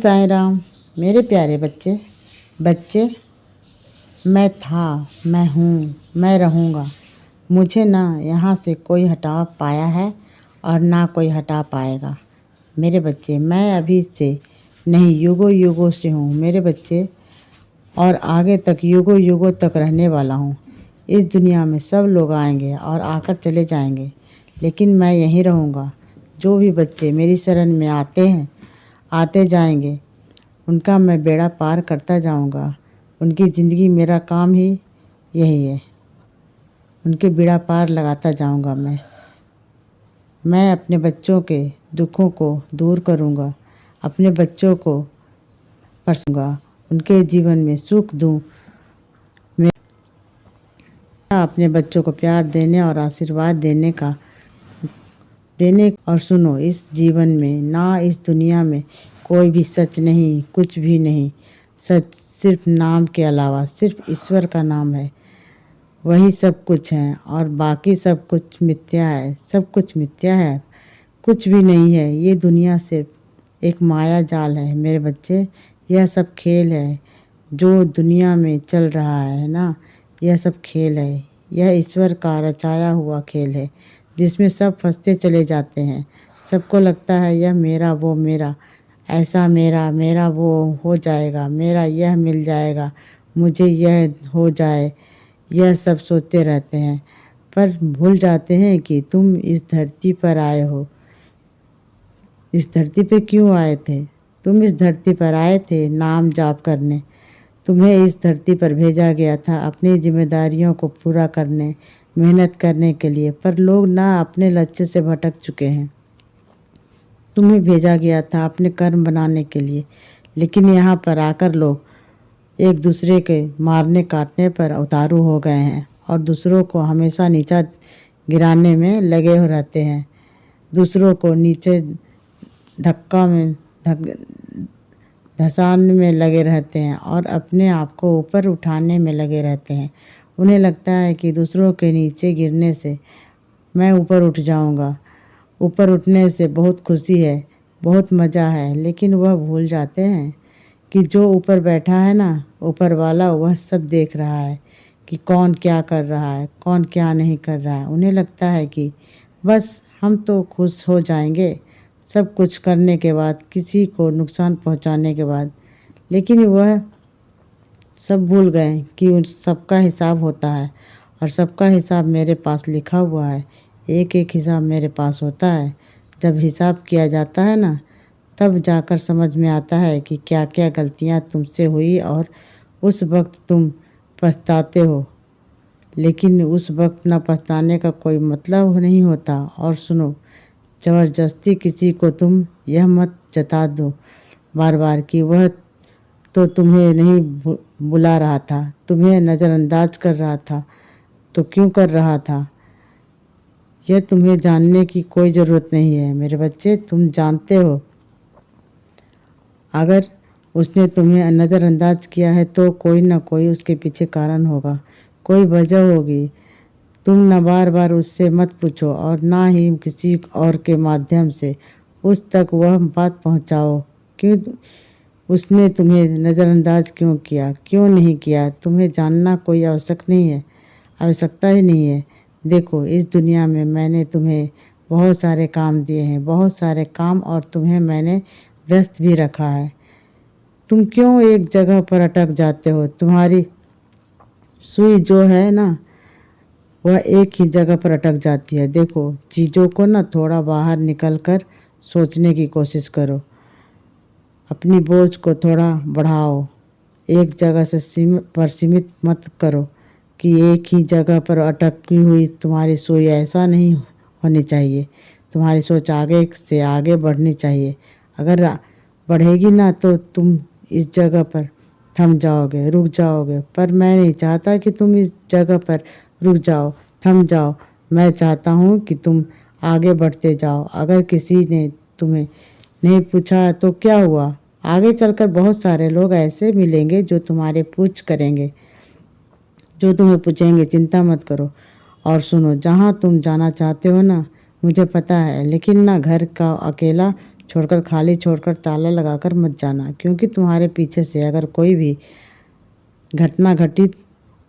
साईं राम। मेरे प्यारे बच्चे बच्चे मैं था, मैं हूँ, मैं रहूँगा। मुझे ना यहाँ से कोई हटा पाया है और ना कोई हटा पाएगा। मेरे बच्चे मैं अभी से नहीं युगों युगों से हूँ मेरे बच्चे, और आगे तक युगों युगों तक रहने वाला हूँ। इस दुनिया में सब लोग आएंगे और आकर चले जाएंगे, लेकिन मैं यहीं रहूँगा। जो भी बच्चे मेरी शरण में आते हैं आते जाएंगे, उनका मैं बेड़ा पार करता जाऊंगा। उनकी ज़िंदगी मेरा काम ही यही है, उनके बेड़ा पार लगाता जाऊंगा। मैं अपने बच्चों के दुखों को दूर करूंगा, अपने बच्चों को परसूंगा, उनके जीवन में सुख दूं। मैं अपने बच्चों को प्यार देने और आशीर्वाद देने और सुनो, इस जीवन में ना इस दुनिया में कोई भी सच नहीं, कुछ भी नहीं। सच सिर्फ नाम के अलावा सिर्फ ईश्वर का नाम है, वही सब कुछ है और बाकी सब कुछ मिथ्या है। सब कुछ मिथ्या है, कुछ भी नहीं है। ये दुनिया सिर्फ एक माया जाल है मेरे बच्चे। यह सब खेल है जो दुनिया में चल रहा है ना, यह सब खेल है। यह ईश्वर का रचाया हुआ खेल है जिसमें सब फंसते चले जाते हैं। सबको लगता है यह मेरा, वो मेरा, ऐसा मेरा, मेरा वो हो जाएगा, मेरा यह मिल जाएगा, मुझे यह हो जाए। यह सब सोचते रहते हैं, पर भूल जाते हैं कि तुम इस धरती पर आए हो। इस धरती पे क्यों आए थे? तुम इस धरती पर आए थे नाम जाप करने। तुम्हें इस धरती पर भेजा गया था अपनी जिम्मेदारियों को पूरा करने, मेहनत करने के लिए, पर लोग ना अपने लक्ष्य से भटक चुके हैं। तुम्हें भेजा गया था अपने कर्म बनाने के लिए, लेकिन यहाँ पर आकर लोग एक दूसरे के मारने काटने पर उतारू हो गए हैं और दूसरों को हमेशा नीचा गिराने में लगे हो रहते हैं। दूसरों को नीचे धसान में लगे रहते हैं और अपने आप को ऊपर उठाने में लगे रहते हैं। उन्हें लगता है कि दूसरों के नीचे गिरने से मैं ऊपर उठ जाऊंगा। ऊपर उठने से बहुत खुशी है, बहुत मज़ा है, लेकिन वह भूल जाते हैं कि जो ऊपर बैठा है ना, ऊपर वाला, वह सब देख रहा है कि कौन क्या कर रहा है, कौन क्या नहीं कर रहा है। उन्हें लगता है कि बस हम तो खुश हो जाएंगे सब कुछ करने के बाद, किसी को नुकसान पहुंचाने के बाद, लेकिन वह सब भूल गए कि उन सबका हिसाब होता है और सबका हिसाब मेरे पास लिखा हुआ है। एक एक हिसाब मेरे पास होता है। जब हिसाब किया जाता है ना, तब जाकर समझ में आता है कि क्या क्या गलतियां तुमसे हुई और उस वक्त तुम पछताते हो। लेकिन उस वक्त ना पछताने का कोई मतलब नहीं होता। और सुनो, ज़बरदस्ती किसी को तुम यह मत जता दो बार बार कि वह तो तुम्हें नहीं बुला रहा था, तुम्हें नज़रअंदाज कर रहा था। तो क्यों कर रहा था, यह तुम्हें जानने की कोई ज़रूरत नहीं है मेरे बच्चे। तुम जानते हो, अगर उसने तुम्हें नज़रअंदाज किया है तो कोई ना कोई उसके पीछे कारण होगा, कोई वजह होगी। तुम न बार बार उससे मत पूछो और ना ही किसी और के माध्यम से उस तक वह बात पहुंचाओ। क्यों उसने तुम्हें नज़रअंदाज क्यों किया, क्यों नहीं किया, तुम्हें जानना कोई आवश्यकता ही नहीं है। देखो, इस दुनिया में मैंने तुम्हें बहुत सारे काम दिए हैं, बहुत सारे काम, और तुम्हें मैंने व्यस्त भी रखा है। तुम क्यों एक जगह पर अटक जाते हो? तुम्हारी सुई जो है ना, वह एक ही जगह पर अटक जाती है। देखो, चीज़ों को ना थोड़ा बाहर निकल कर सोचने की कोशिश करो। अपनी बोझ को थोड़ा बढ़ाओ। एक जगह से सीमित मत करो कि एक ही जगह पर अटकी हुई तुम्हारी सोच ऐसा नहीं होनी चाहिए। तुम्हारी सोच आगे से आगे बढ़नी चाहिए। अगर बढ़ेगी ना तो तुम इस जगह पर थम जाओगे, रुक जाओगे। पर मैं नहीं चाहता कि तुम इस जगह पर रुक जाओ, थम जाओ। मैं चाहता हूँ कि तुम आगे बढ़ते जाओ। अगर किसी ने तुम्हें नहीं पूछा तो क्या हुआ, आगे चलकर बहुत सारे लोग ऐसे मिलेंगे जो तुम्हारे पूछ करेंगे, जो तुम्हें पूछेंगे। चिंता मत करो। और सुनो, जहाँ तुम जाना चाहते हो ना, मुझे पता है, लेकिन ना घर का अकेला छोड़कर खाली छोड़कर ताला लगाकर मत जाना, क्योंकि तुम्हारे पीछे से अगर कोई भी घटना घटित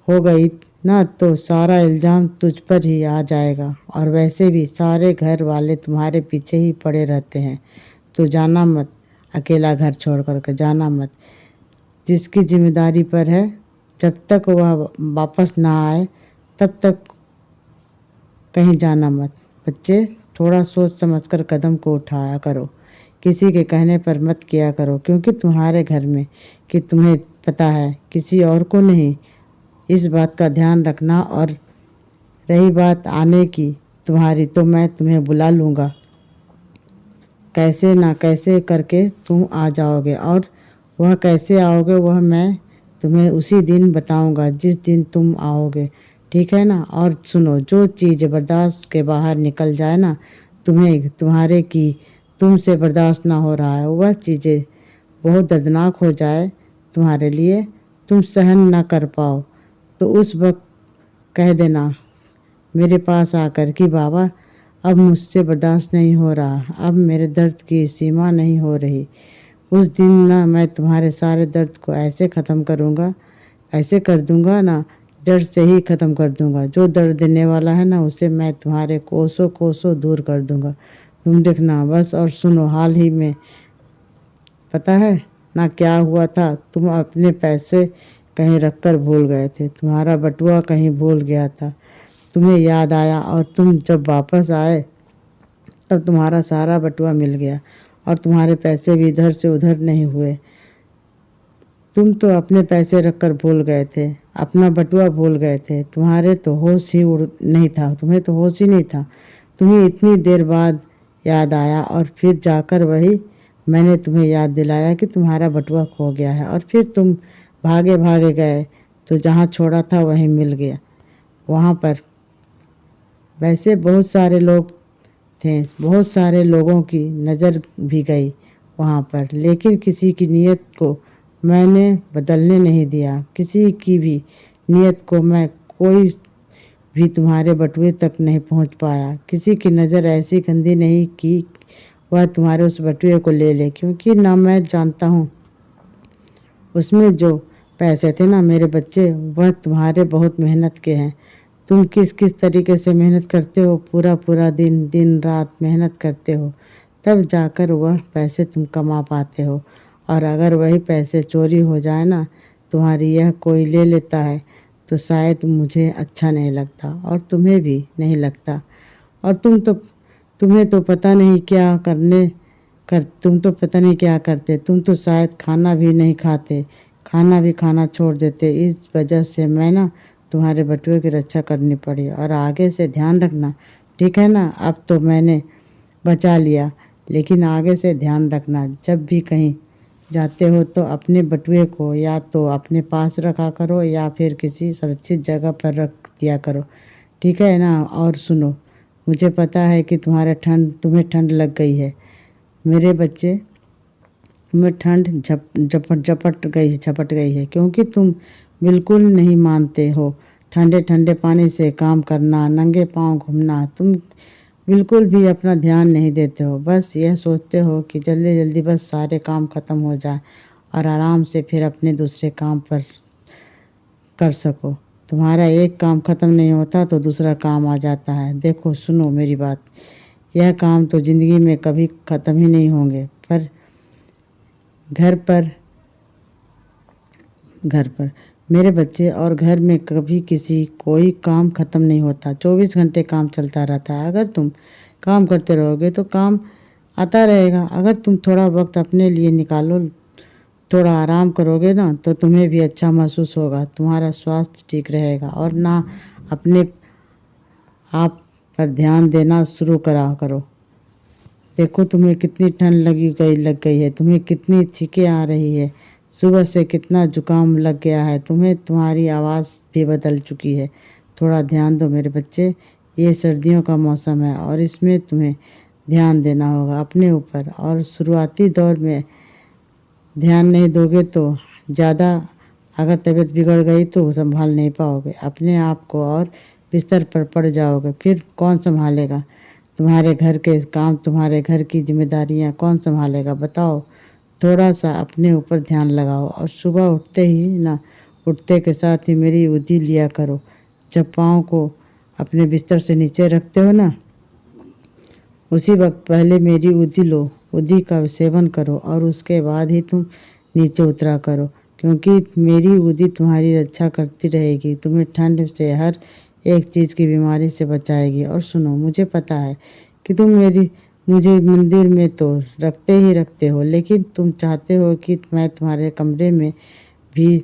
हो गई ना तो सारा इल्ज़ाम तुझ पर ही आ जाएगा। और वैसे भी सारे घर वाले तुम्हारे पीछे ही पड़े रहते हैं। तो जाना मत, अकेला घर छोड़ कर के जाना मत। जिसकी जिम्मेदारी पर है, जब तक वह वापस ना आए तब तक कहीं जाना मत। बच्चे, थोड़ा सोच समझकर कदम को उठाया करो। किसी के कहने पर मत किया करो, क्योंकि तुम्हारे घर में कि तुम्हें पता है, किसी और को नहीं। इस बात का ध्यान रखना। और रही बात आने की तुम्हारी, तो मैं तुम्हें बुला लूँगा। कैसे ना कैसे करके तुम आ जाओगे, और वह कैसे आओगे वह मैं तुम्हें उसी दिन बताऊंगा जिस दिन तुम आओगे, ठीक है ना। और सुनो, जो चीज़ बर्दाश्त के बाहर निकल जाए ना, तुम्हें तुम्हारे की तुमसे बर्दाश्त ना हो रहा है, वह चीज़ें बहुत दर्दनाक हो जाए तुम्हारे लिए, तुम सहन ना कर पाओ, तो उस वक्त कह देना मेरे पास आकर कि बाबा अब मुझसे बर्दाश्त नहीं हो रहा, अब मेरे दर्द की सीमा नहीं हो रही। उस दिन ना मैं तुम्हारे सारे दर्द को ऐसे ख़त्म करूँगा, ऐसे कर दूँगा ना, जड़ से ही ख़त्म कर दूँगा। जो दर्द देने वाला है ना, उसे मैं तुम्हारे कोसों कोसों दूर कर दूँगा। तुम देखना बस। और सुनो, हाल ही में पता है ना क्या हुआ था? तुम अपने पैसे कहीं रखकर भूल गए थे, तुम्हारा बटुआ कहीं भूल गया था। तुम्हें याद आया और तुम जब वापस आए तब तुम्हारा सारा बटुआ मिल गया, और तुम्हारे पैसे भी इधर से उधर नहीं हुए। तुम तो अपने पैसे रखकर भूल गए थे, अपना बटुआ भूल गए थे। तुम्हारे तो होश ही नहीं था, तुम्हें तो होश ही नहीं था। तुम्हें इतनी देर बाद याद आया, और फिर जाकर वही मैंने तुम्हें याद दिलाया कि तुम्हारा बटुआ खो गया है। और फिर तुम भागे भागे गए, तो जहाँ छोड़ा था वहीं मिल गया। वहाँ पर वैसे बहुत सारे लोग थे, बहुत सारे लोगों की नज़र भी गई वहाँ पर, लेकिन किसी की नीयत को मैंने बदलने नहीं दिया। किसी की भी नीयत को मैं कोई भी तुम्हारे बटुए तक नहीं पहुँच पाया। किसी की नज़र ऐसी गंदी नहीं कि वह तुम्हारे उस बटुए को ले ले, क्योंकि ना मैं जानता हूँ उसमें जो पैसे थे ना मेरे बच्चे, वह तुम्हारे बहुत मेहनत के हैं। तुम किस किस तरीके से मेहनत करते हो, पूरा पूरा दिन दिन रात मेहनत करते हो, तब जाकर वह पैसे तुम कमा पाते हो। और अगर वही पैसे चोरी हो जाए ना तुम्हारी, यह कोई ले लेता है, तो शायद मुझे अच्छा नहीं लगता, और तुम्हें भी नहीं लगता। और तुम्हें तो पता नहीं क्या तुम तो पता नहीं क्या करते। तुम तो शायद खाना भी नहीं खाते, खाना भी खाना छोड़ देते। इस वजह से मैं ना तुम्हारे बटुए की रक्षा करनी पड़ी। और आगे से ध्यान रखना, ठीक है ना। अब तो मैंने बचा लिया, लेकिन आगे से ध्यान रखना, जब भी कहीं जाते हो तो अपने बटुए को या तो अपने पास रखा करो या फिर किसी सुरक्षित जगह पर रख दिया करो, ठीक है ना। और सुनो, मुझे पता है कि तुम्हें ठंड लग गई है मेरे बच्चे, तुम्हें ठंड झपट गई है, क्योंकि तुम बिल्कुल नहीं मानते हो ठंडे ठंडे पानी से काम करना, नंगे पाँव घूमना। तुम बिल्कुल भी अपना ध्यान नहीं देते हो, बस यह सोचते हो कि जल्दी जल्दी बस सारे काम ख़त्म हो जाए और आराम से फिर अपने दूसरे काम पर कर सको। तुम्हारा एक काम ख़त्म नहीं होता तो दूसरा काम आ जाता है। देखो सुनो मेरी बात, यह काम तो ज़िंदगी में कभी ख़त्म ही नहीं होंगे, पर घर पर मेरे बच्चे, और घर में कभी कोई काम ख़त्म नहीं होता। 24 घंटे काम चलता रहता है। अगर तुम काम करते रहोगे तो काम आता रहेगा। अगर तुम थोड़ा वक्त अपने लिए निकालो, थोड़ा आराम करोगे ना, तो तुम्हें भी अच्छा महसूस होगा, तुम्हारा स्वास्थ्य ठीक रहेगा, और ना अपने आप पर ध्यान देना शुरू करो। देखो तुम्हें कितनी ठंड लग गई है, तुम्हें कितनी छींकें आ रही है, सुबह से कितना जुकाम लग गया है तुम्हें, तुम्हारी आवाज़ भी बदल चुकी है। थोड़ा ध्यान दो मेरे बच्चे, ये सर्दियों का मौसम है और इसमें तुम्हें ध्यान देना होगा अपने ऊपर। और शुरुआती दौर में ध्यान नहीं दोगे तो ज़्यादा अगर तबीयत बिगड़ गई तो संभाल नहीं पाओगे अपने आप को, और बिस्तर पर पड़ जाओगे, फिर कौन संभालेगा। तुम्हारे घर के काम, तुम्हारे घर की जिम्मेदारियां कौन संभालेगा बताओ। थोड़ा सा अपने ऊपर ध्यान लगाओ और सुबह उठते के साथ ही मेरी उधी लिया करो। जब पाँव को अपने बिस्तर से नीचे रखते हो ना, उसी वक्त पहले मेरी उधी लो, उधी का सेवन करो और उसके बाद ही तुम नीचे उतरा करो, क्योंकि मेरी उधी तुम्हारी रक्षा करती रहेगी, तुम्हें ठंड से हर एक चीज़ की बीमारी से बचाएगी। और सुनो, मुझे पता है कि मुझे मंदिर में तो रखते ही रखते हो, लेकिन तुम चाहते हो कि मैं तुम्हारे कमरे में भी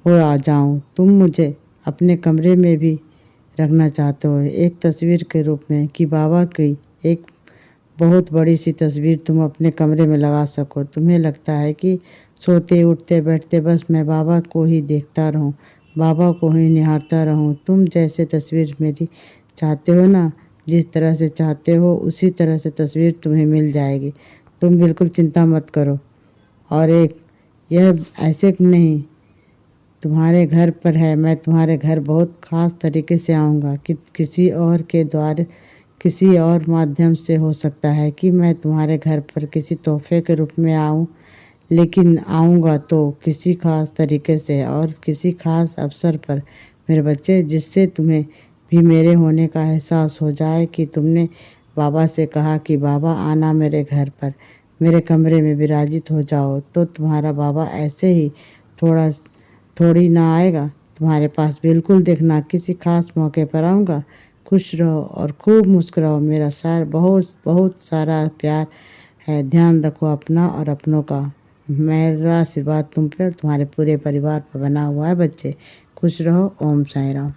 हो आ जाऊं। तुम मुझे अपने कमरे में भी रखना चाहते हो, एक तस्वीर के रूप में, कि बाबा की एक बहुत बड़ी सी तस्वीर तुम अपने कमरे में लगा सको। तुम्हें लगता है कि सोते उठते बैठते बस मैं बाबा को ही देखता रहूं, बाबा को ही निहारता रहूं। तुम जैसे तस्वीर मेरी चाहते हो ना, जिस तरह से चाहते हो उसी तरह से तस्वीर तुम्हें मिल जाएगी। तुम बिल्कुल चिंता मत करो। और यह ऐसे नहीं, तुम्हारे घर पर है, मैं तुम्हारे घर बहुत ख़ास तरीके से आऊँगा, कि किसी और माध्यम से हो सकता है कि मैं तुम्हारे घर पर किसी तोहफे के रूप में आऊँ, लेकिन आऊँगा तो किसी ख़ास तरीके से और किसी ख़ास अवसर पर मेरे बच्चे, जिससे तुम्हें भी मेरे होने का एहसास हो जाए, कि तुमने बाबा से कहा कि बाबा आना मेरे घर पर, मेरे कमरे में विराजित हो जाओ। तो तुम्हारा बाबा ऐसे ही थोड़ी ना आएगा तुम्हारे पास, बिल्कुल देखना किसी खास मौके पर आऊँगा। खुश रहो और खूब मुस्कुराओ। मेरा बहुत बहुत सारा प्यार है। ध्यान रखो अपना और अपनों का। मेरा आशीर्वाद तुम पर और तुम्हारे पूरे परिवार पर बना हुआ है बच्चे। खुश रहो। ओम साई राम।